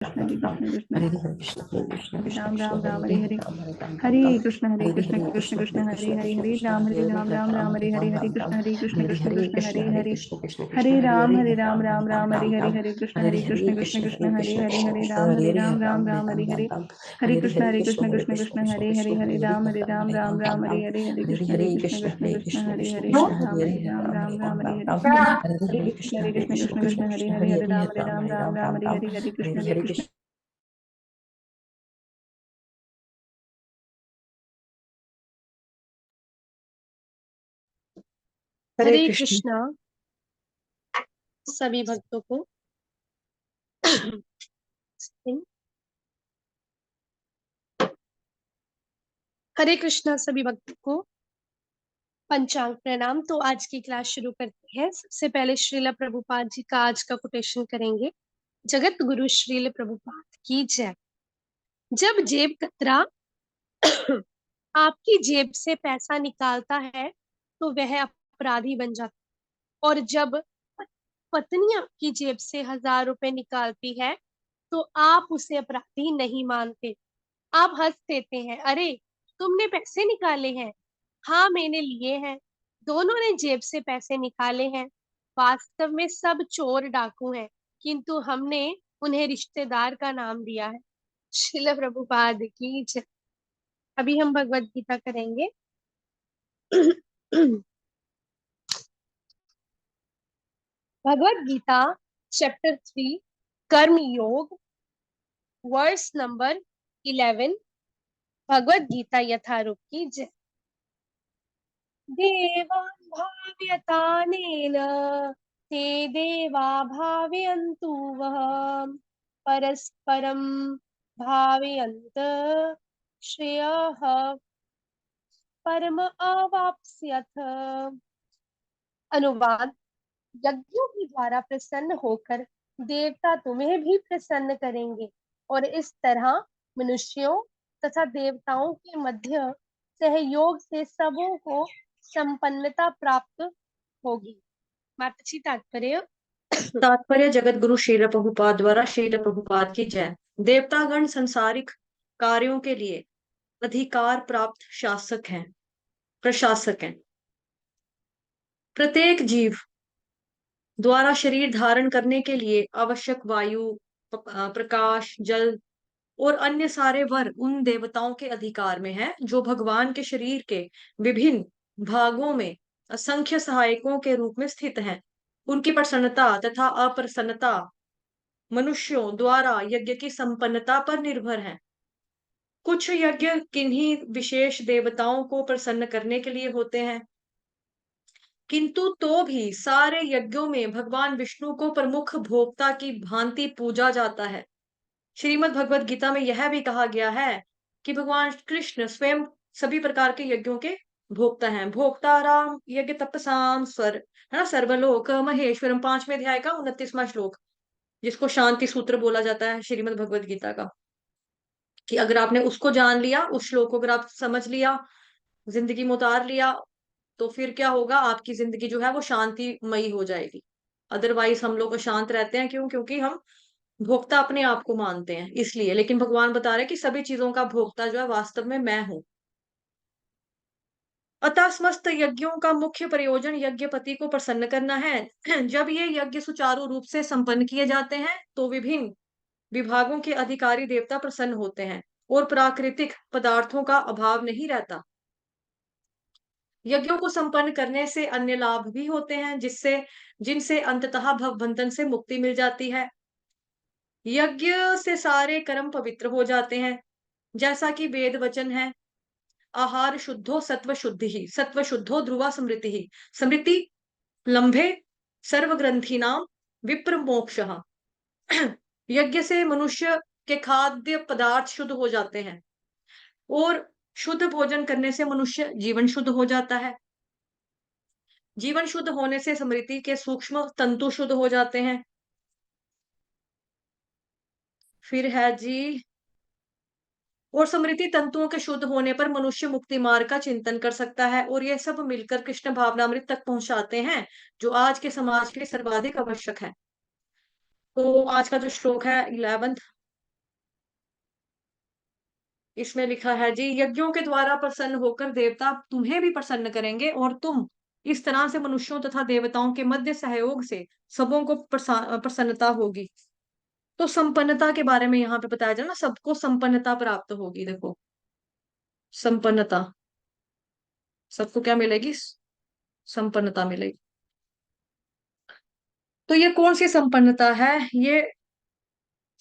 हरे कृष्ण कृष्ण हरे कृष्ण राम राम राम हरे हरे राम हरे राम हरे कृष्ण कृष्ण कृष्ण हरे हरे हरे राम राम हरे कृष्ण कृष्ण कृष्ण हरे कृष्ण कृष्ण हरे कृष्ण हरे राम राम हरे कृष्ण कृष्ण कृष्ण हरे हरे कृष्ण हरे कृष्ण राम राम हरे राम हरे कृष्ण कृष्ण कृष्ण हरे राम राम हरे कृष्ण हरे राम हरे कृष्ण कृष्ण हरे राम हरे हरे कृष्ण कृष्ण हरे हरे कृष्ण कृष्णा सभी भक्तों को। हरे कृष्णा सभी भक्तों को पंचांग प्रणाम। तो आज की क्लास शुरू करते हैं। सबसे पहले श्रील प्रभुपाद जी का आज का कोटेशन करेंगे। जगत गुरु श्रील प्रभुपाद की जय। जब जेब कतरा आपकी जेब से पैसा निकालता है तो वह अपराधी बन जाता है, और जब पत्नी आपकी जेब से 1000 रुपए निकालती है तो आप उसे अपराधी नहीं मानते। आप हंस देते हैं, अरे तुमने पैसे निकाले हैं। हाँ मैंने लिए हैं। दोनों ने जेब से पैसे निकाले हैं। वास्तव में सब चोर डाकू हैं, किंतु हमने उन्हें रिश्तेदार का नाम दिया है। श्रील प्रभुपाद की जय। अभी हम भगवत गीता करेंगे। भगवत गीता चैप्टर 3 कर्म योग वर्स नंबर 11। भगवत गीता यथारूप की जय। देवान् भाव्यतानेन ते देवा भावयन्तु वः परस्परं भावयन्त श्रेयः परम अवाप्स्यथ। अनुवाद। यज्ञों के द्वारा प्रसन्न होकर देवता तुम्हें भी प्रसन्न करेंगे, और इस तरह मनुष्यों तथा देवताओं के मध्य सहयोग से सबों को संपन्नता प्राप्त होगी। माताजी तात्पर्य। तात्पर्य जगत गुरु श्रील प्रभुपाद द्वारा श्रील प्रभुपाद की जय। देवतागण संसारिक कार्यों के लिए अधिकार प्राप्त शासक हैं, प्रशासक हैं। प्रत्येक जीव द्वारा शरीर धारण करने के लिए आवश्यक वायु, प्रकाश, जल और अन्य सारे वर उन देवताओं के अधिकार में है, जो भगवान के शरीर के विभिन्न भागों में असंख्य सहायकों के रूप में स्थित हैं। उनकी प्रसन्नता तथा अप्रसन्नता मनुष्यों द्वारा यज्ञ की संपन्नता पर निर्भर है। कुछ यज्ञ किन्हीं विशेष देवताओं को प्रसन्न करने के लिए होते हैं, किंतु तो भी सारे यज्ञों में भगवान विष्णु को प्रमुख भोक्ता की भांति पूजा जाता है। श्रीमद् भगवत गीता में यह भी कहा गया है कि भगवान कृष्ण स्वयं सभी प्रकार के यज्ञों के भोक्ता हैं। भोक्ता राम यज्ञ तपसाम स्वर, है ना, सर्वलोक महेश्वरम, 5वें अध्याय का 29वां श्लोक, जिसको शांति सूत्र बोला जाता है श्रीमद् भगवत गीता का। कि अगर आपने उसको जान लिया, उस श्लोक को अगर आप समझ लिया, जिंदगी में उतार लिया, तो फिर क्या होगा, आपकी जिंदगी जो है वो शांतिमयी हो जाएगी। अदरवाइज हम लोग अशांत रहते हैं। क्यों? क्योंकि हम भोक्ता अपने आप को मानते हैं, इसलिए। लेकिन भगवान बता रहे हैं कि सभी चीजों का भोक्ता जो है वास्तव में मैं हूं। अतः समस्त यज्ञों का मुख्य प्रयोजन यज्ञपति को प्रसन्न करना है। जब ये यज्ञ सुचारू रूप से संपन्न किए जाते हैं तो विभिन्न विभागों के अधिकारी देवता प्रसन्न होते हैं और प्राकृतिक पदार्थों का अभाव नहीं रहता। यज्ञों को संपन्न करने से अन्य लाभ भी होते हैं, जिनसे अंततः भवबंधन से मुक्ति मिल जाती है। यज्ञ से सारे कर्म पवित्र हो जाते हैं, जैसा कि वेद वचन है, आहार शुद्धो सत्व शुद्धि ही, सत्व शुद्धो ध्रुवा स्मृति ही, स्मृति लंबे सर्वग्रंथि नाम विप्र मोक्ष। यज्ञ से मनुष्य के खाद्य पदार्थ शुद्ध हो जाते हैं, और शुद्ध भोजन करने से मनुष्य जीवन शुद्ध हो जाता है। जीवन शुद्ध होने से स्मृति के सूक्ष्म तंतु शुद्ध हो जाते हैं। फिर है जी, और स्मृति तंतुओं के शुद्ध होने पर मनुष्य मुक्ति मार्ग का चिंतन कर सकता है, और यह सब मिलकर कृष्ण भावनामृत तक पहुंचाते हैं, जो आज के समाज के लिए सर्वाधिक आवश्यक है। तो आज का जो श्लोक है 11th, इसमें लिखा है जी, यज्ञों के द्वारा प्रसन्न होकर देवता तुम्हें भी प्रसन्न करेंगे और तुम इस तरह से मनुष्यों तथा देवताओं के मध्य सहयोग से सबों को प्रसन्नता होगी। तो संपन्नता के बारे में यहाँ पे बताया जाए ना, सबको संपन्नता प्राप्त होगी। देखो, संपन्नता, सबको क्या मिलेगी? संपन्नता मिलेगी। तो ये कौन सी संपन्नता है? ये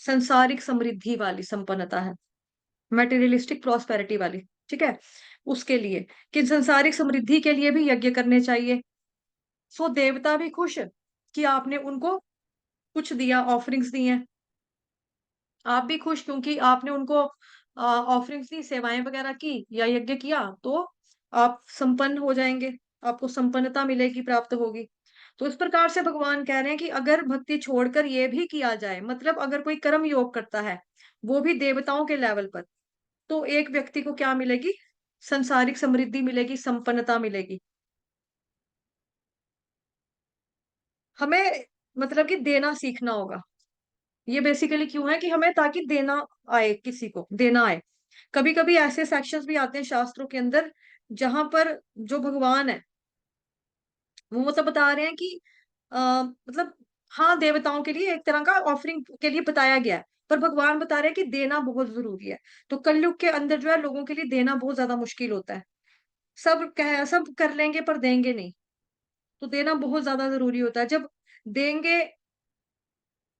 संसारिक समृद्धि वाली संपन्नता है, मेटेरियलिस्टिक प्रॉस्पेरिटी वाली। ठीक है, उसके लिए कि संसारिक समृद्धि के लिए भी यज्ञ करने चाहिए। सो देवता भी खुश कि आपने उनको कुछ दिया, ऑफरिंग्स दी हैं। आप भी खुश क्योंकि आपने उनको ऑफरिंग्स दी, सेवाएं वगैरह की या यज्ञ किया, तो आप संपन्न हो जाएंगे, आपको संपन्नता मिलेगी, प्राप्त होगी। तो इस प्रकार से भगवान कह रहे हैं कि अगर भक्ति छोड़कर ये भी किया जाए, मतलब अगर कोई कर्म योग करता है, वो भी देवताओं के लेवल पर, तो एक व्यक्ति को क्या मिलेगी? संसारिक समृद्धि मिलेगी, संपन्नता मिलेगी। हमें मतलब कि देना सीखना होगा। ये बेसिकली क्यों है कि हमें, ताकि देना आए, किसी को देना आए। कभी कभी ऐसे सेक्शंस भी आते हैं शास्त्रों के अंदर जहां पर जो भगवान है वो मतलब बता रहे हैं कि मतलब हाँ, देवताओं के लिए एक तरह का ऑफरिंग के लिए बताया गया है, पर भगवान बता रहे हैं कि देना बहुत जरूरी है। तो कलयुग के अंदर जो है, लोगों के लिए देना बहुत ज्यादा मुश्किल होता है। सब कर लेंगे पर देंगे नहीं। तो देना बहुत ज्यादा जरूरी होता है। जब देंगे,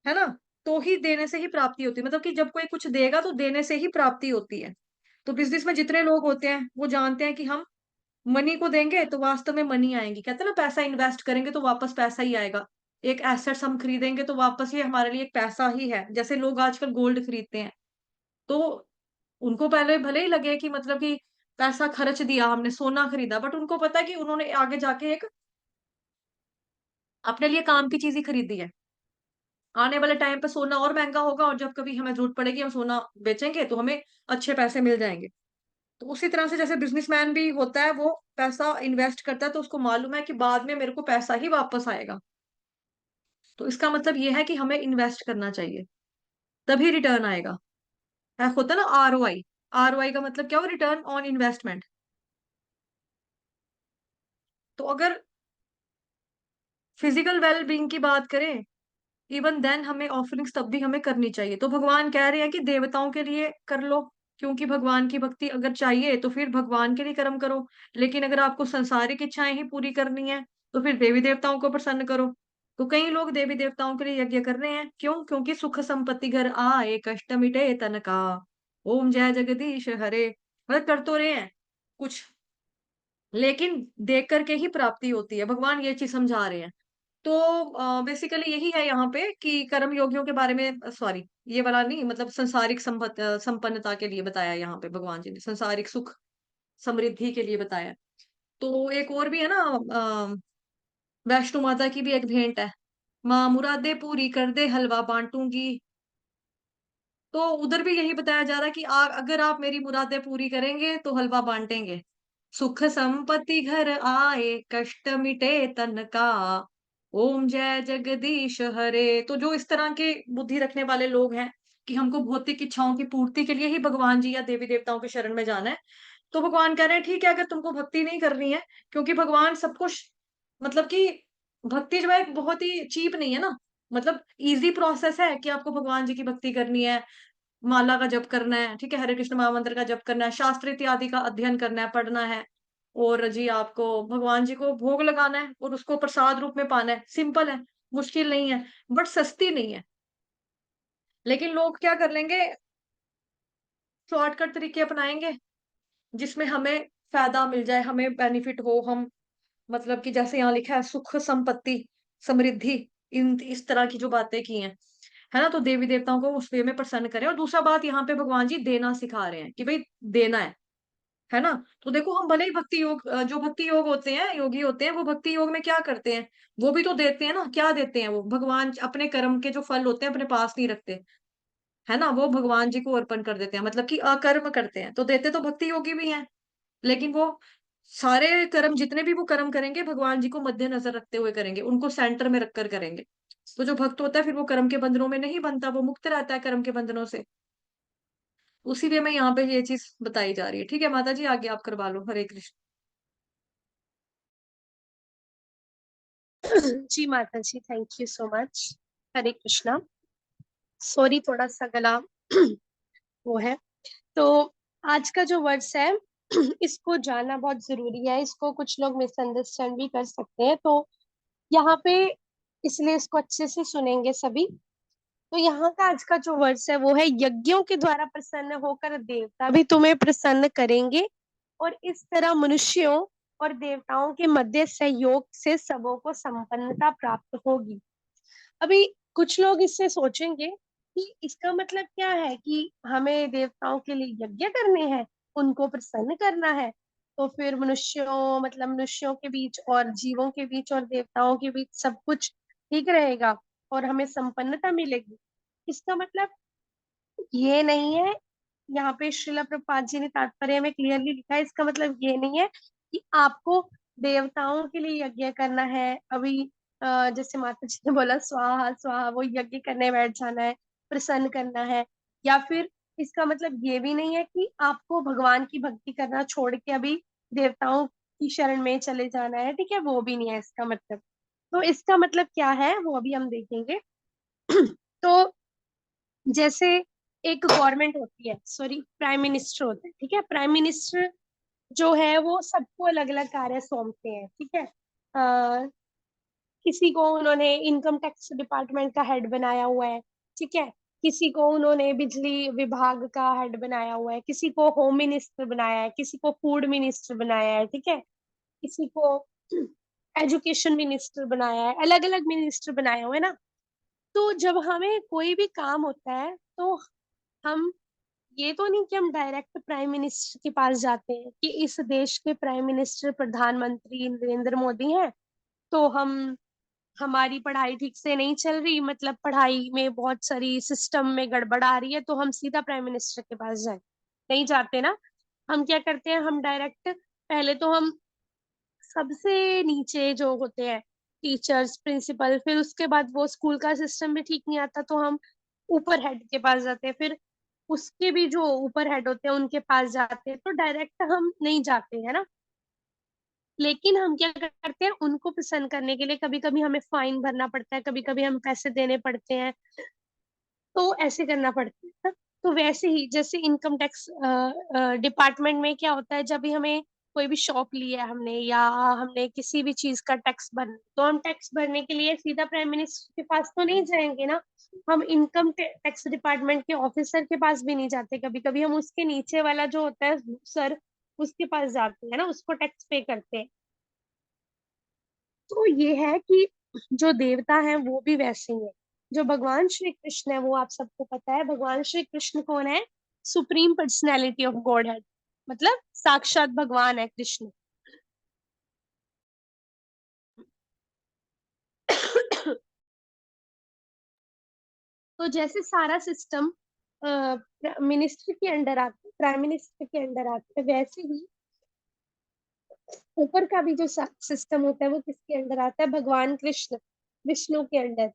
है ना, तो ही देने से ही प्राप्ति होती है। मतलब कि जब कोई कुछ देगा तो देने से ही प्राप्ति होती है। तो बिजनेस में जितने लोग होते हैं वो जानते हैं कि हम मनी को देंगे तो वास्तव में मनी आएंगी। कहते हैं ना, पैसा इन्वेस्ट करेंगे तो वापस पैसा ही आएगा। एक एसेट्स हम खरीदेंगे तो वापस ये हमारे लिए एक पैसा ही है। जैसे लोग आजकल गोल्ड खरीदते हैं, तो उनको पहले भले ही लगे कि मतलब कि पैसा खर्च दिया, हमने सोना खरीदा, बट उनको पता है कि उन्होंने आगे जाके एक अपने लिए काम की चीज ही खरीदी है। आने वाले टाइम पे सोना और महंगा होगा, और जब कभी हमें जरूरत पड़ेगी हम सोना बेचेंगे तो हमें अच्छे पैसे मिल जाएंगे। तो उसी तरह से जैसे बिजनेसमैन भी होता है, वो पैसा इन्वेस्ट करता है तो उसको मालूम है कि बाद में मेरे को पैसा ही वापस आएगा। तो इसका मतलब ये है कि हमें इन्वेस्ट करना चाहिए, तभी रिटर्न आएगा। होता है ना ROI। ROI का मतलब क्या हो? Return on investment. तो अगर फिजिकल वेल बीइंग की बात करें, इवन देन हमें ऑफरिंग्स तब भी हमें करनी चाहिए। तो भगवान कह रहे हैं कि देवताओं के लिए कर लो, क्योंकि भगवान की भक्ति अगर चाहिए तो फिर भगवान के लिए कर्म करो। लेकिन अगर आपको संसारिक इच्छाएं ही पूरी करनी है तो फिर देवी देवताओं को प्रसन्न करो। तो कई लोग देवी देवताओं के लिए यज्ञ कर रहे हैं, क्यों? क्योंकि सुख संपत्ति घर आए, कष्ट मिटे तन का, ओम जय जगदीश हरे। मतलब कर तो रहे हैं कुछ, लेकिन देख करके ही प्राप्ति होती है, भगवान ये चीज समझा रहे हैं। तो बेसिकली यही है यहाँ पे कि कर्म योगियों के बारे में, सॉरी, ये वाला नहीं, मतलब संसारिक संपन्नता के लिए बताया यहाँ पे भगवान जी ने, संसारिक सुख समृद्धि के लिए बताया। तो एक और भी है ना, वैष्णो माता की भी एक भेंट है, माँ मुरादे पूरी कर दे हलवा बांटूंगी। तो उधर भी यही बताया जा रहा है कि अगर आप मेरी मुरादें पूरी करेंगे तो हलवा बांटेंगे। सुख संपत्ति घर आए, कष्ट मिटे तन का, ओम जय जगदीश हरे। तो जो इस तरह के बुद्धि रखने वाले लोग हैं कि हमको भौतिक इच्छाओं की पूर्ति के लिए ही भगवान जी या देवी देवताओं के शरण में जाना है, तो भगवान कह रहे हैं ठीक है, अगर तुमको भक्ति नहीं करनी है, क्योंकि भगवान सब कुछ, मतलब कि भक्ति जो है एक बहुत ही चीप नहीं है ना। मतलब इजी प्रोसेस है कि आपको भगवान जी की भक्ति करनी है, माला का जप करना है, ठीक है, हरे कृष्ण महामंत्र का जप करना है, शास्त्र इत्यादि का अध्ययन करना है, पढ़ना है, और जी आपको भगवान जी को भोग लगाना है और उसको प्रसाद रूप में पाना है। सिंपल है, मुश्किल नहीं है, बट सस्ती नहीं है। लेकिन लोग क्या कर लेंगे? शॉर्टकट तरीके अपनाएंगे जिसमें हमें फायदा मिल जाए, हमें बेनिफिट हो। हम मतलब कि जैसे यहाँ लिखा है, सुख संपत्ति समृद्धि, इन इस तरह की जो बातें की हैं, है ना, तो देवी देवताओं को उस वे में प्रसन्न करें। और दूसरा बात, यहाँ पे भगवान जी देना सिखा रहे हैं कि भाई देना है ना। तो देखो, हम भले ही भक्ति योग, जो भक्ति योग होते हैं, योगी होते हैं, वो भक्ति योग में क्या करते हैं? वो भी तो देते हैं ना। क्या देते हैं? वो भगवान अपने कर्म के जो फल होते हैं अपने पास नहीं रखते, है ना, वो भगवान जी को अर्पण कर देते हैं, मतलब कि अकर्म करते हैं। तो देते तो भक्ति योगी भी हैं, लेकिन वो सारे कर्म, जितने भी वो कर्म करेंगे, भगवान जी को मद्देनजर रखते हुए करेंगे, उनको सेंटर में रखकर करेंगे। तो जो भक्त होता है फिर वो कर्म के बंधनों में नहीं बनता, वो मुक्त रहता है कर्म के बंधनों से। उसी वे में यहाँ पे ये चीज बताई जा रही है। ठीक है माता जी, आगे आप करवा लो। हरे कृष्ण। जी माता जी, thank you so much. Hare Krishna. Sorry, थोड़ा सा गला वो है। तो आज का जो वर्ड्स है इसको जानना बहुत जरूरी है। इसको कुछ लोग मिसअंडरस्टैंड भी कर सकते हैं, तो यहाँ पे इसलिए इसको अच्छे से सुनेंगे सभी। तो यहाँ का आज का जो वर्ड्स है वो है, यज्ञों के द्वारा प्रसन्न होकर देवता भी तुम्हें प्रसन्न करेंगे, और इस तरह मनुष्यों और देवताओं के मध्य सहयोग से सबों को संपन्नता प्राप्त होगी। अभी कुछ लोग इससे सोचेंगे कि इसका मतलब क्या है, कि हमें देवताओं के लिए यज्ञ करने हैं, उनको प्रसन्न करना है, तो फिर मनुष्यों, मतलब मनुष्यों के बीच और जीवों के बीच और देवताओं के बीच सब कुछ ठीक रहेगा और हमें संपन्नता मिलेगी। इसका मतलब ये नहीं है। यहाँ पे श्रीला प्रभुपाद जी ने तात्पर्य में क्लियरली लिखा है, इसका मतलब ये नहीं है कि आपको देवताओं के लिए यज्ञ करना है। अभी जैसे माता जी ने बोला स्वाहा स्वाहा, वो यज्ञ करने बैठ जाना है, प्रसन्न करना है। या फिर इसका मतलब ये भी नहीं है कि आपको भगवान की भक्ति करना छोड़ के अभी देवताओं की शरण में चले जाना है। ठीक है, वो भी नहीं है इसका मतलब। तो इसका मतलब क्या है वो अभी हम देखेंगे। तो जैसे एक गवर्नमेंट होती है, सॉरी प्राइम मिनिस्टर होता है, ठीक है। प्राइम मिनिस्टर जो है वो सबको अलग अलग कार्य सौंपते हैं, ठीक है। किसी को उन्होंने इनकम टैक्स डिपार्टमेंट का हेड बनाया हुआ है, ठीक है। किसी को उन्होंने बिजली विभाग का हेड बनाया हुआ है, किसी को होम मिनिस्टर बनाया है, किसी को फूड मिनिस्टर बनाया है, ठीक है। किसी को एजुकेशन मिनिस्टर बनाया है, अलग अलग मिनिस्टर बनाए हुए हैं ना। तो जब हमें कोई भी काम होता है तो हम ये तो नहीं कि हम डायरेक्ट प्राइम मिनिस्टर के पास जाते हैं कि इस देश के प्राइम मिनिस्टर प्रधानमंत्री नरेंद्र मोदी हैं, तो हम हमारी पढ़ाई ठीक से नहीं चल रही, मतलब पढ़ाई में बहुत सारी सिस्टम में गड़बड़ आ रही है, तो हम सीधा प्राइम मिनिस्टर के पास जाए, नहीं जाते ना। हम क्या करते हैं, हम डायरेक्ट पहले तो हम सबसे नीचे जो होते हैं टीचर्स, प्रिंसिपल, फिर उसके बाद वो स्कूल का सिस्टम भी ठीक नहीं आता तो हम ऊपर हेड के पास जाते हैं, फिर उसके भी जो ऊपर हेड होते हैं उनके पास जाते हैं। तो डायरेक्ट हम नहीं जाते है ना। लेकिन हम क्या करते हैं, उनको प्रसन्न करने के लिए कभी कभी हमें फाइन भरना पड़ता है, कभी कभी हम पैसे देने पड़ते हैं, तो ऐसे करना पड़ता है। तो वैसे ही जैसे इनकम टैक्स डिपार्टमेंट में क्या होता है, जब भी हमें कोई भी शॉप लिया है हमने, या हमने किसी भी चीज का टैक्स भरना, तो हम टैक्स भरने के लिए सीधा प्राइम मिनिस्टर के पास तो नहीं जाएंगे ना। हम इनकम टैक्स डिपार्टमेंट के ऑफिसर के पास भी नहीं जाते, कभी कभी हम उसके नीचे वाला जो होता है सर, उसके पास जाते हैं ना, उसको टैक्स पे करते हैं। तो ये है कि जो देवता है वो भी वैसे ही है। जो भगवान श्री कृष्ण है वो आप सबको पता है, भगवान श्री कृष्ण कौन है? सुप्रीम पर्सनैलिटी ऑफ गॉड है, मतलब साक्षात भगवान है कृष्ण। तो जैसे सारा सिस्टम मिनिस्टर के अंडर आता है, प्राइम मिनिस्टर के अंडर आता है, वैसे ही ऊपर का भी जो सिस्टम होता है वो किसके अंडर आता है? भगवान कृष्ण, विष्णु के अंडर।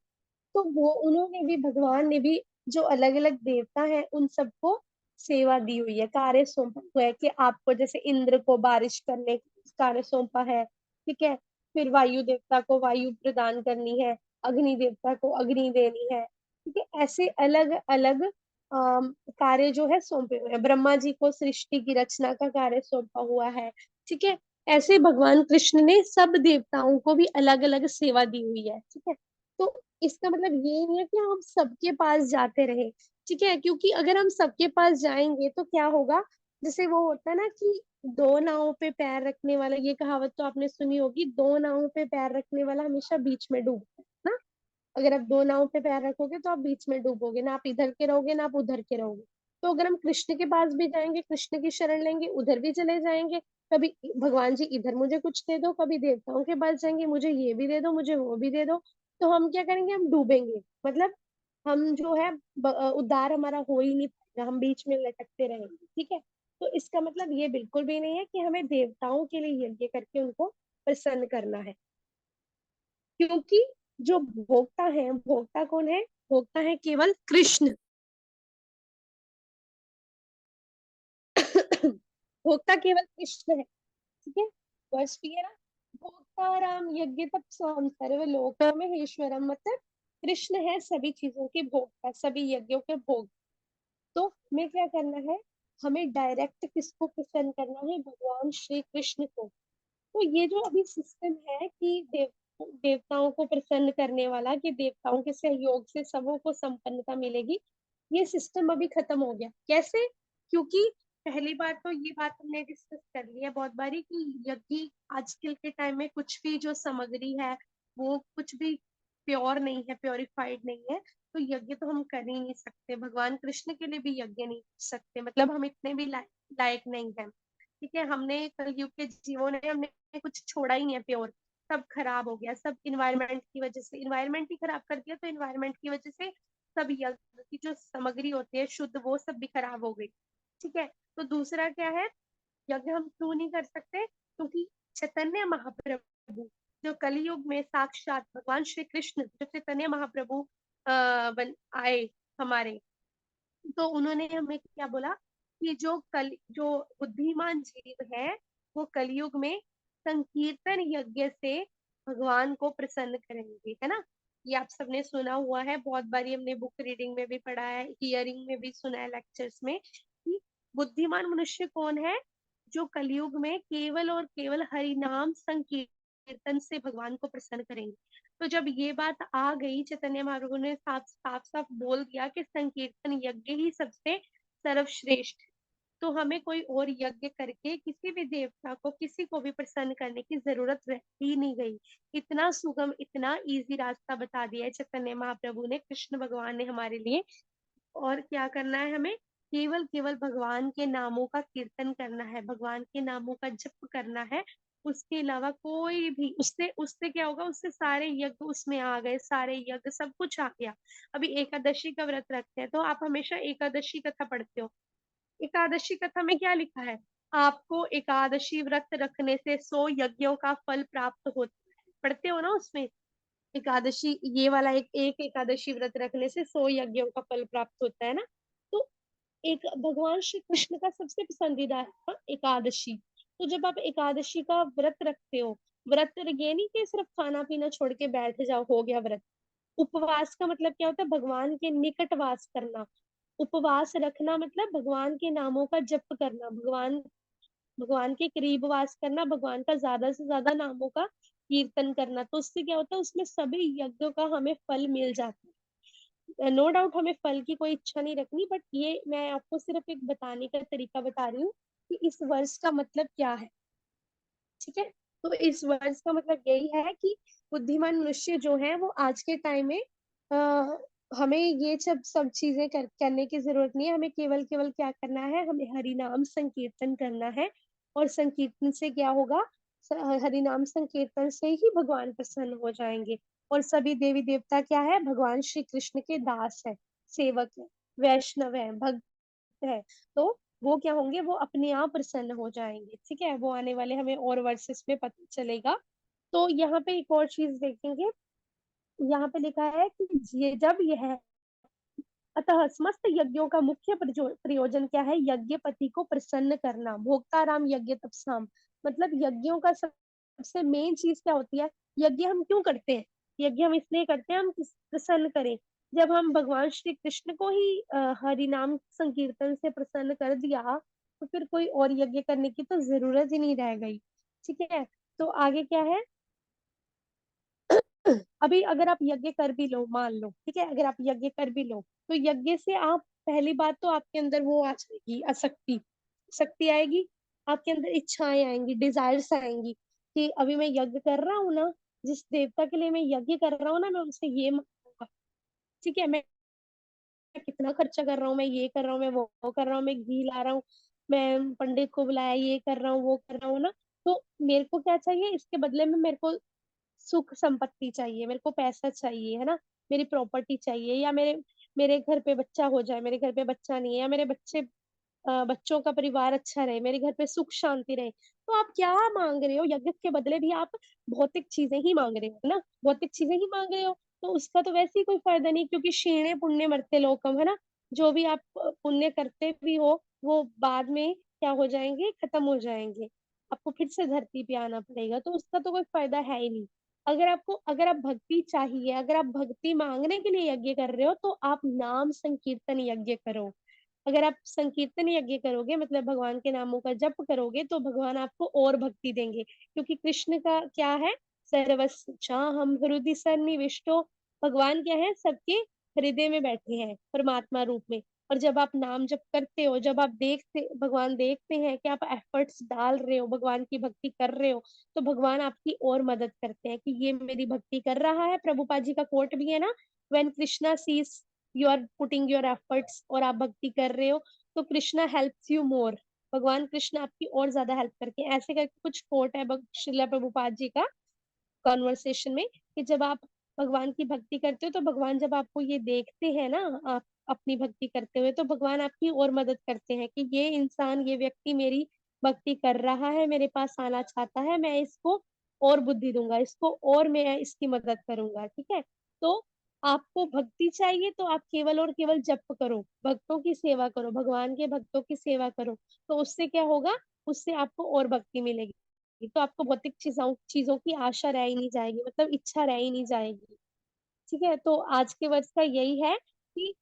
तो वो उन्होंने भी, भगवान ने भी जो अलग अलग देवता हैं उन सबको सेवा दी हुई है, कार्य सौंपा हुआ है कि आपको जैसे इंद्र को बारिश करने का कार्य सौंपा है, ठीक है। फिर वायु देवता को वायु प्रदान करनी है, अग्नि देवता को अग्नि देनी है, ठीक है। ऐसे अलग अलग कार्य जो है सौंपे हुए हैं। ब्रह्मा जी को सृष्टि की रचना का कार्य सौंपा हुआ है, ठीक है। ऐसे भगवान कृष्ण ने सब देवताओं को भी अलग अलग सेवा दी हुई है, ठीक है। तो इसका मतलब ये नहीं है कि हम सबके पास जाते रहे, ठीक है, क्योंकि अगर हम सबके पास जाएंगे तो क्या होगा, जैसे वो होता है ना कि दो नावों पे पैर रखने वाला, ये कहावत तो आपने सुनी होगी, दो नावों पे पैर रखने वाला हमेशा बीच में डूबता है ना। अगर आप दो नाव पे पैर रखोगे तो आप बीच में डूबोगे ना, आप इधर के रहोगे ना आप उधर के रहोगे। तो अगर हम कृष्ण के पास भी जाएंगे, कृष्ण की शरण लेंगे, उधर भी चले जाएंगे, कभी भगवान जी इधर मुझे कुछ दे दो, कभी देवताओं के पास जाएंगे मुझे ये भी दे दो, मुझे वो भी दे दो, तो हम क्या करेंगे, हम डूबेंगे। मतलब हम जो है उद्धार हमारा हो ही नहीं पाएगा, हम बीच में लटकते रहेंगे, ठीक है। तो इसका मतलब ये बिल्कुल भी नहीं है कि हमें देवताओं के लिए यज्ञ करके उनको प्रसन्न करना है, क्योंकि जो भोक्ता है, भोक्ता कौन है? भोक्ता है केवल कृष्ण। भोक्ता केवल कृष्ण है, ठीक है। वर्ष भी है ना, भोक्ताराम यज्ञ तपस्वाम सर्वलोक महेश्वरम, मतलब कृष्ण है सभी चीजों के भोक्ता, सभी यज्ञों के भोग। तो हमें क्या करना है, हमें डायरेक्ट किसको प्रसन्न करना है, भगवान श्री कृष्ण को। तो ये जो अभी सिस्टम है कि देवताओं को प्रसन्न करने वाला, कि देवताओं के सहयोग से सबों को संपन्नता मिलेगी, ये सिस्टम अभी खत्म हो गया। कैसे? क्योंकि पहली बात तो ये बात हमने डिस्कस कर ली है बहुत बारी कि यज्ञ आजकल के टाइम में कुछ भी जो सामग्री है वो कुछ भी प्योर नहीं है, प्योरिफाइड नहीं है। तो यज्ञ तो हम कर ही नहीं सकते, भगवान कृष्ण के लिए भी यज्ञ नहीं कर सकते, मतलब हम इतने भी लायक नहीं है, ठीक है। हमने कलयुग के जीवों ने हमने कुछ छोड़ा ही नहीं है प्योर, सब खराब हो गया, सब इन्वायरमेंट की वजह से, इन्वायरमेंट ही खराब कर दिया, तो इन्वायरमेंट की वजह से सब यज्ञ की जो सामग्री होती है शुद्ध, वो सब भी खराब हो गई, ठीक है। तो दूसरा क्या है, यज्ञ हम क्यों नहीं कर सकते, क्योंकि चैतन्य महाप्रभु जो कलयुग में साक्षात भगवान श्री कृष्ण जो चैतन्य महाप्रभु बन आए हमारे, तो उन्होंने हमें क्या बोला कि जो बुद्धिमान जीव है वो कलयुग में संकीर्तन यज्ञ से भगवान को प्रसन्न करेंगे, है ना। ये आप सबने सुना हुआ है, बहुत बारी हमने बुक रीडिंग में भी पढ़ा है, हियरिंग में भी सुना है, लेक्चर्स में, कि बुद्धिमान मनुष्य कौन है, जो कलयुग में केवल और केवल हरि नाम संकीर्तन से भगवान को प्रसन्न करेंगे। तो जब ये बात आ गई, चैतन्य महाप्रभु ने साफ साफ साफ बोल दिया कि संकीर्तन यज्ञ ही सबसे सर्वश्रेष्ठ, तो हमें कोई और यज्ञ करके किसी भी देवता को, किसी को भी प्रसन्न करने की जरूरत रह ही नहीं गई। इतना सुगम, इतना इजी रास्ता बता दिया है चैतन्य महाप्रभु ने, कृष्ण भगवान ने हमारे लिए। और क्या करना है हमें, केवल केवल भगवान के नामों का कीर्तन करना है, भगवान के नामों का जप करना है, उसके अलावा कोई भी, उससे उससे क्या होगा, उससे सारे यज्ञ उसमें आ गए, सारे यज्ञ सब कुछ आ गया। अभी एकादशी का व्रत रखते हैं तो आप हमेशा एकादशी कथा पढ़ते हो, एकादशी कथा में क्या लिखा है, आपको एकादशी व्रत रखने से 100 यज्ञों का फल प्राप्त होता है, पढ़ते हो ना उसमें। एकादशी ये वाला एक एकादशी व्रत रखने से 100 यज्ञों का फल प्राप्त होता है ना। तो एक भगवान श्री कृष्ण का सबसे पसंदीदा है एकादशी। तो जब आप एकादशी का व्रत रखते हो, व्रत ये नहीं कि सिर्फ खाना पीना छोड़ के बैठ जाओ हो गया व्रत। उपवास का मतलब क्या होता है, भगवान के निकट वास करना। उपवास रखना मतलब भगवान के नामों का जप करना, भगवान भगवान के करीब वास करना, भगवान का ज्यादा से ज्यादा नामों का कीर्तन करना। तो उससे क्या होता है, उसमें सभी यज्ञों का हमें फल मिल जाता है। नो डाउट हमें फल की कोई इच्छा नहीं रखनी, बट ये मैं आपको सिर्फ एक बताने का तरीका बता रही हूँ कि इस वर्ष का मतलब क्या है, ठीक है। तो इस वर्ष का मतलब यही है कि बुद्धिमान मनुष्य जो है वो आज के टाइम में हमें ये सब चीजें करने की जरूरत नहीं है। हमें केवल केवल क्या करना है, हमें हरि नाम संकीर्तन करना है। और संकीर्तन से क्या होगा, हरि नाम संकीर्तन से ही भगवान प्रसन्न हो जाएंगे। और सभी देवी देवता क्या है, भगवान श्री कृष्ण के दास है, सेवक है, वैष्णव है, भक्त है। तो वो क्या होंगे, वो अपने आप प्रसन्न हो जाएंगे, ठीक है। वो आने वाले हमें और वर्सेस में पता चलेगा। तो यहाँ पे एक और चीज देखेंगे, यहाँ पे लिखा है कि ये जब यह, अतः समस्त यज्ञों का मुख्य प्रयोजन क्या है, यज्ञपति को प्रसन्न करना, भोक्ताराम यज्ञ तपसाम। मतलब यज्ञों का सबसे मेन चीज क्या होती है, यज्ञ हम क्यों करते हैं, यज्ञ हम इसलिए करते हैं हम प्रसन्न करें। जब हम भगवान श्री कृष्ण को ही हरि नाम संकीर्तन से प्रसन्न कर दिया, तो फिर कोई और यज्ञ करने की तो जरूरत ही नहीं रह गई, ठीक है। तो आगे क्या है, अभी अगर आप यज्ञ कर भी लो, मान लो, ठीक है, अगर आप यज्ञ कर भी लो, तो यज्ञ से आप, पहली बात तो आपके अंदर वो आ जाएगी, आसक्ति, शक्ति आएगी, आपके अंदर इच्छाएं आएंगी, डिजायर्स आएंगी कि अभी मैं यज्ञ कर रहा हूँ ना, जिस देवता के लिए मैं यज्ञ कर रहा हूँ ना, मैं उनसे ये मांगूंगा, ठीक है। मैं कितना खर्चा कर रहा हूँ, मैं ये कर रहा हूँ, मैं वो कर रहा हूँ, मैं घी ला रहा हूँ, मैं पंडित को बुलाया, ये कर रहा हूँ, वो कर रहा हूँ ना। तो मेरे को क्या चाहिए, इसके बदले में मेरे को सुख संपत्ति चाहिए, मेरे को पैसा चाहिए, है ना, मेरी प्रॉपर्टी चाहिए, या मेरे मेरे घर पे बच्चा हो जाए, मेरे घर पे बच्चा नहीं है, या मेरे बच्चों का परिवार अच्छा रहे, मेरे घर पे सुख शांति रहे। तो आप क्या मांग रहे हो, यज्ञ के बदले भी आप भौतिक चीजें ही मांग रहे हो, है ना, भौतिक चीजें ही मांग रहे हो। तो उसका तो वैसे ही कोई फायदा नहीं, क्योंकि क्षीणे पुण्य मरते लोकम, है ना। जो भी आप पुण्य करते भी हो वो बाद में क्या हो जाएंगे, खत्म हो जाएंगे। आपको फिर से धरती पे आना पड़ेगा, तो उसका तो कोई फायदा है ही नहीं। अगर आप भक्ति चाहिए, अगर आप भक्ति मांगने के लिए यज्ञ कर रहे हो, तो आप नाम संकीर्तन यज्ञ करो। अगर आप संकीर्तन यज्ञ करोगे, मतलब भगवान के नामों का जप करोगे, तो भगवान आपको और भक्ति देंगे। क्योंकि कृष्ण का क्या है, सर्वस्व चाहम हृदि सन्निविष्टो। भगवान क्या है, सबके हृदय में बैठे हैं परमात्मा रूप में। और जब आप नाम जप करते हो, जब आप भगवान देखते हैं कि आप एफर्ट्स डाल रहे हो, भगवान की भक्ति कर रहे हो, तो भगवान आपकी और मदद करते हैं कि ये मेरी भक्ति कर रहा है। प्रभुपाद जी का कोट भी है ना, when Krishna sees you are putting your efforts, और आप भक्ति कर रहे हो, तो कृष्णा हेल्प्स यू मोर। भगवान कृष्ण आपकी और ज्यादा हेल्प करके, ऐसे करके कुछ कोट है श्रीला प्रभुपाद जी का कॉन्वर्सेशन में, कि जब आप भगवान की भक्ति करते हो, तो भगवान जब आपको ये देखते हैं ना, आप अपनी भक्ति करते हुए, तो भगवान आपकी और मदद करते हैं कि ये इंसान, ये व्यक्ति मेरी भक्ति कर रहा है, मेरे पास आना चाहता है, मैं इसको और बुद्धि दूंगा, इसको और मैं इसकी मदद करूंगा। ठीक है, तो आपको भक्ति चाहिए, तो आप केवल और केवल जप करो, भक्तों की सेवा करो, भगवान के भक्तों की सेवा करो। तो उससे क्या होगा, उससे आपको और भक्ति मिलेगी। तो आपको भौतिक चीजों चीजों की आशा रह ही नहीं जाएगी, मतलब इच्छा रह ही नहीं जाएगी। ठीक है, तो आज के वर्ष का यही है कि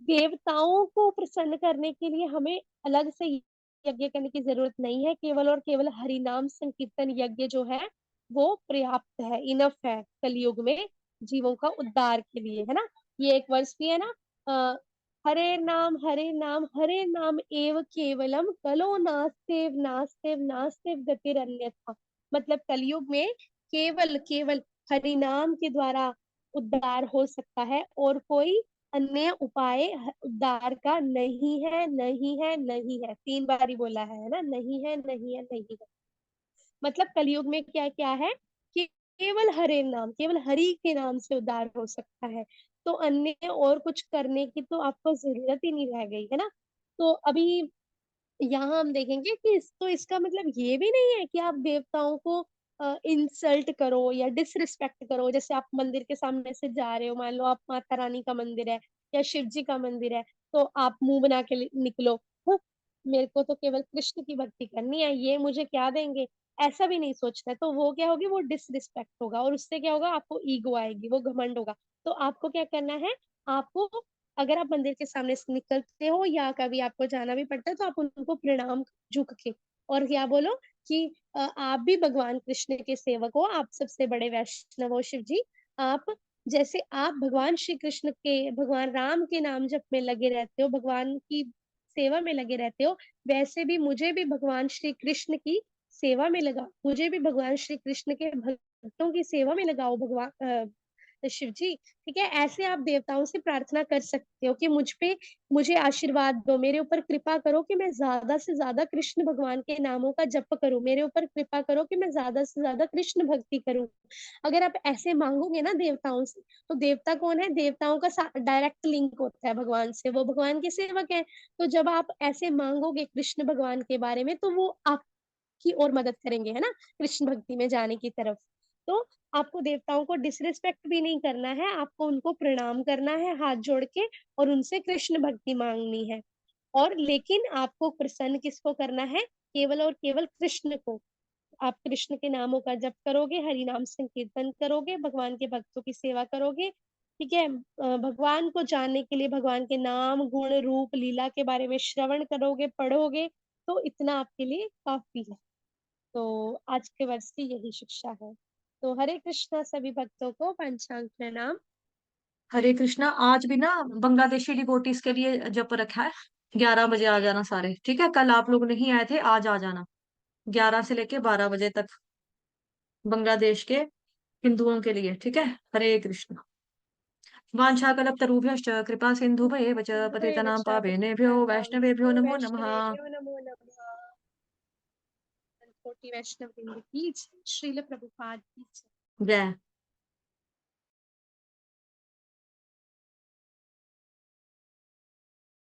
देवताओं को प्रसन्न करने के लिए हमें अलग से यज्ञ करने की जरूरत नहीं है। केवल और केवल हरि नाम संकीर्तन यज्ञ जो है वो पर्याप्त है, इनफ है कलयुग में जीवों का उद्धार के लिए, है ना। ये एक वर्ष भी है ना, अ, हरे नाम हरे नाम एव केवलम कलो नास्तेव नास्तेव नास्तेव गतिरन्यथा। मतलब कलयुग में केवल केवल हरि नाम के द्वारा उद्धार हो सकता है, और कोई अन्य उपाय उद्धार का नहीं है, नहीं है, नहीं है। 3 बार ही बोला है ना, नहीं है, नहीं है, नहीं है। मतलब कलयुग में क्या क्या है कि केवल हरे नाम, केवल हरि के नाम से उद्धार हो सकता है। तो अन्य और कुछ करने की तो आपको जरूरत ही नहीं रह गई, है ना। तो अभी यहाँ हम देखेंगे कि तो इसका मतलब ये भी नहीं है कि आप देवताओं को इंसल्ट करो या डिसरिस्पेक्ट करो। जैसे आप मंदिर के सामने से जा रहे हो, मान लो आप माता रानी का मंदिर है या शिव जी का मंदिर है, तो आप मुंह बना के निकलो, "हुँ, मेरे को तो केवल कृष्ण की भक्ति करनी है, ये मुझे क्या देंगे", ऐसा भी नहीं सोचना है। तो वो क्या होगी, वो डिसरिस्पेक्ट होगा, और उससे क्या होगा, आपको ईगो आएगी, वो घमंड होगा। तो आपको क्या करना है, आपको अगर आप मंदिर के सामने से निकलते हो या कभी आपको जाना भी पड़ता है, तो आप उनको प्रणाम झुक के, और क्या बोलो कि आप भी भगवान कृष्ण के सेवक हो, आप सबसे बड़े वैष्णव हो शिव जी। आप जैसे आप भगवान श्री कृष्ण के, भगवान राम के नाम जप में लगे रहते हो, भगवान की सेवा में लगे रहते हो, वैसे भी मुझे भी भगवान श्री कृष्ण की सेवा में लगा, मुझे भी भगवान श्री कृष्ण के भक्तों की सेवा में लगाओ भगवान शिव जी। ठीक है, ऐसे आप देवताओं से प्रार्थना कर सकते हो कि मुझे आशीर्वाद दो, मेरे ऊपर कृपा करो कि मैं ज्यादा से ज्यादा कृष्ण भगवान के नामों का जप करूं, मेरे ऊपर कृपा करो कि मैं ज्यादा से ज्यादा कृष्ण भक्ति करूं। अगर आप ऐसे मांगोगे ना देवताओं से, तो देवता कौन है, देवताओं का डायरेक्ट लिंक होता है भगवान से, वो भगवान के सेवक है। तो जब आप ऐसे मांगोगे कृष्ण भगवान के बारे में, तो वो आपकी और मदद करेंगे, है ना, कृष्ण भक्ति में जाने की तरफ। तो आपको देवताओं को डिसरिस्पेक्ट भी नहीं करना है, आपको उनको प्रणाम करना है हाथ जोड़ के, और उनसे कृष्ण भक्ति मांगनी है। और लेकिन आपको प्रसन्न किसको करना है, केवल और केवल कृष्ण को। आप कृष्ण के नामों का जप करोगे, हरि नाम संकीर्तन करोगे, भगवान के भक्तों की सेवा करोगे। ठीक है, भगवान को जानने के लिए भगवान के नाम गुण रूप लीला के बारे में श्रवण करोगे, पढ़ोगे, तो इतना आपके लिए काफी है। तो आज के वर्ष की यही शिक्षा है। तो हरे कृष्णा सभी भक्तों को पंचांग प्रणाम। हरे कृष्णा। आज भी ना बांग्लादेशी डिवोटीज के लिए जप रखा है, 11 बजे आ जाना सारे, ठीक है। कल आप लोग नहीं आए थे, आज आ जाना 11 से लेके 12 बजे तक, बांग्लादेश के हिंदुओं के लिए, ठीक है। हरे कृष्ण। वाञ्छाकल्पतरुभ्यश्च कृपा सिन्धुभ्येव च पतितनां पावनेभ्यो वैष्णवेभ्यो नमो नमः। नमो नमः। कोटि वैष्णव वृंद की जय, श्रील प्रभुपाद की जय। जय।